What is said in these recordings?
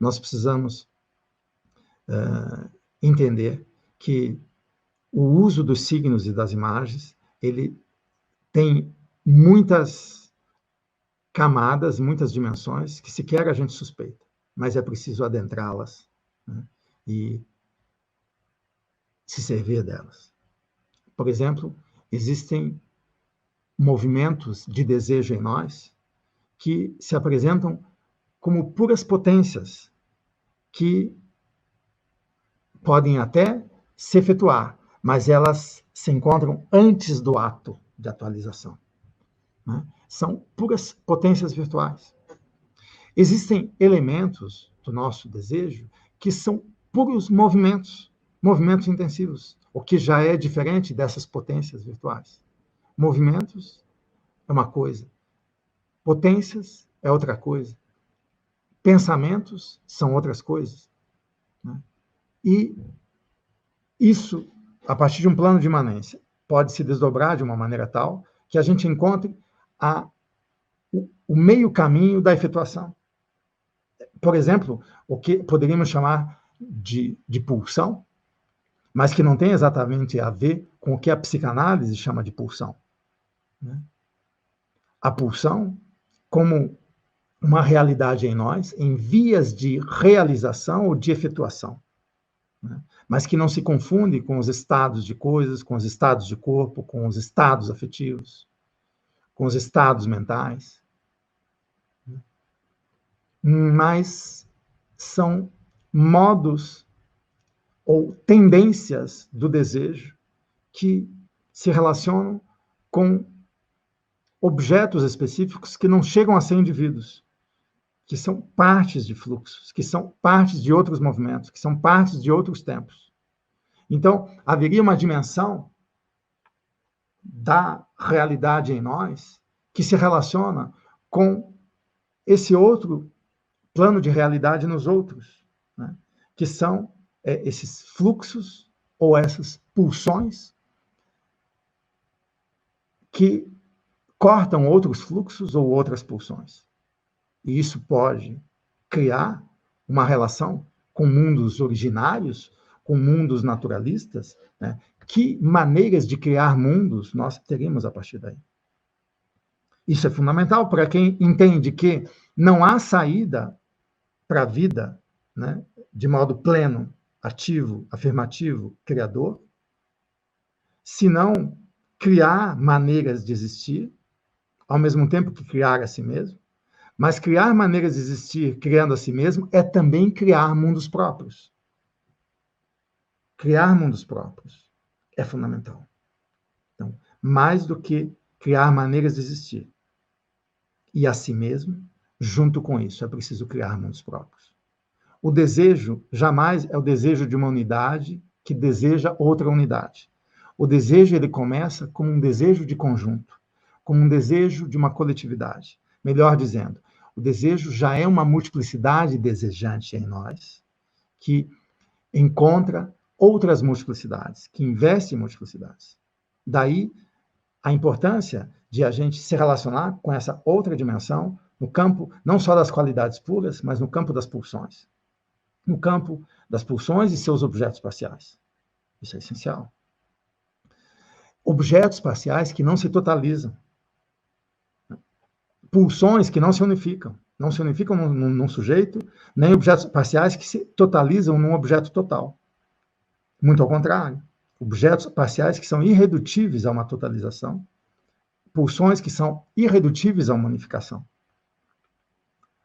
nós precisamos entender que o uso dos signos e das imagens, ele tem muitas camadas, muitas dimensões, que sequer a gente suspeita, mas é preciso adentrá-las, né, e se servir delas. Por exemplo, existem movimentos de desejo em nós que se apresentam como puras potências que podem até se efetuar, mas elas se encontram antes do ato de atualização, né? São puras potências virtuais. Existem elementos do nosso desejo que são puros movimentos, movimentos intensivos, o que já é diferente dessas potências virtuais. Movimentos é uma coisa, potências é outra coisa, pensamentos são outras coisas, né? E isso, a partir de um plano de imanência, pode se desdobrar de uma maneira tal que a gente encontre o meio caminho da efetuação. Por exemplo, o que poderíamos chamar de pulsão, mas que não tem exatamente a ver com o que a psicanálise chama de pulsão, né? A pulsão, como uma realidade em nós, em vias de realização ou de efetuação, né? Mas que não se confunde com os estados de coisas, com os estados de corpo, com os estados afetivos, com os estados mentais, mas são modos ou tendências do desejo que se relacionam com objetos específicos que não chegam a ser indivíduos, que são partes de fluxos, que são partes de outros movimentos, que são partes de outros tempos. Então, haveria uma dimensão da realidade em nós que se relaciona com esse outro plano de realidade nos outros, né? Que são esses fluxos ou essas pulsões que cortam outros fluxos ou outras pulsões. E isso pode criar uma relação com mundos originários, com mundos naturalistas, né? Que maneiras de criar mundos nós teremos a partir daí? Isso é fundamental para quem entende que não há saída para a vida, né, de modo pleno, ativo, afirmativo, criador, se não criar maneiras de existir, ao mesmo tempo que criar a si mesmo. Mas criar maneiras de existir criando a si mesmo é também criar mundos próprios. Criar mundos próprios é fundamental. Então, mais do que criar maneiras de existir e a si mesmo, junto com isso, é preciso criar mundos próprios. O desejo jamais é o desejo de uma unidade que deseja outra unidade. O desejo, ele começa como um desejo de conjunto, como um desejo de uma coletividade. Melhor dizendo, o desejo já é uma multiplicidade desejante em nós, que encontra outras multiplicidades, que investe em multiplicidades. Daí a importância de a gente se relacionar com essa outra dimensão no campo não só das qualidades puras, mas no campo das pulsões. No campo das pulsões e seus objetos parciais. Isso é essencial. Objetos parciais que não se totalizam. Pulsões que não se unificam. Não se unificam num sujeito, nem objetos parciais que se totalizam num objeto total. Muito ao contrário. Objetos parciais que são irredutíveis a uma totalização. Pulsões que são irredutíveis a uma unificação.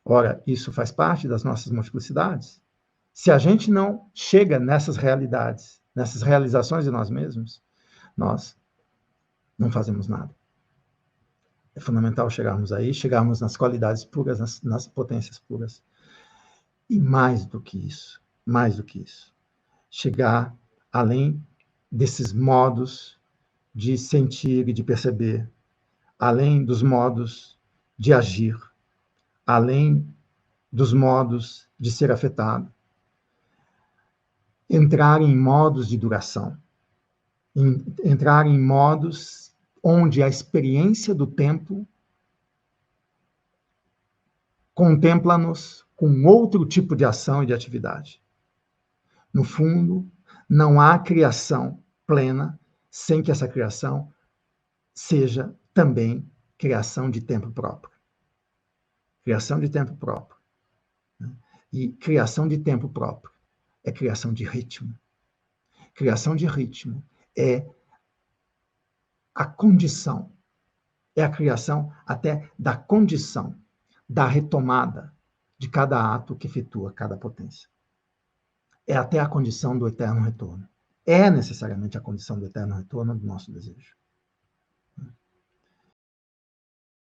Ora, isso faz parte das nossas multiplicidades. Se a gente não chega nessas realidades, nessas realizações de nós mesmos, nós não fazemos nada. É fundamental chegarmos aí, chegarmos nas qualidades puras, nas potências puras. E mais do que isso, chegar além desses modos de sentir e de perceber, além dos modos de agir, além dos modos de ser afetado. Entrar em modos de duração, entrar em modos onde a experiência do tempo contempla-nos com outro tipo de ação e de atividade. No fundo, não há criação plena sem que essa criação seja também criação de tempo próprio. Criação de tempo próprio. E criação de tempo próprio é criação de ritmo. Criação de ritmo é a condição, é a criação até da condição, da retomada de cada ato que efetua cada potência. É até a condição do eterno retorno. É necessariamente a condição do eterno retorno do nosso desejo.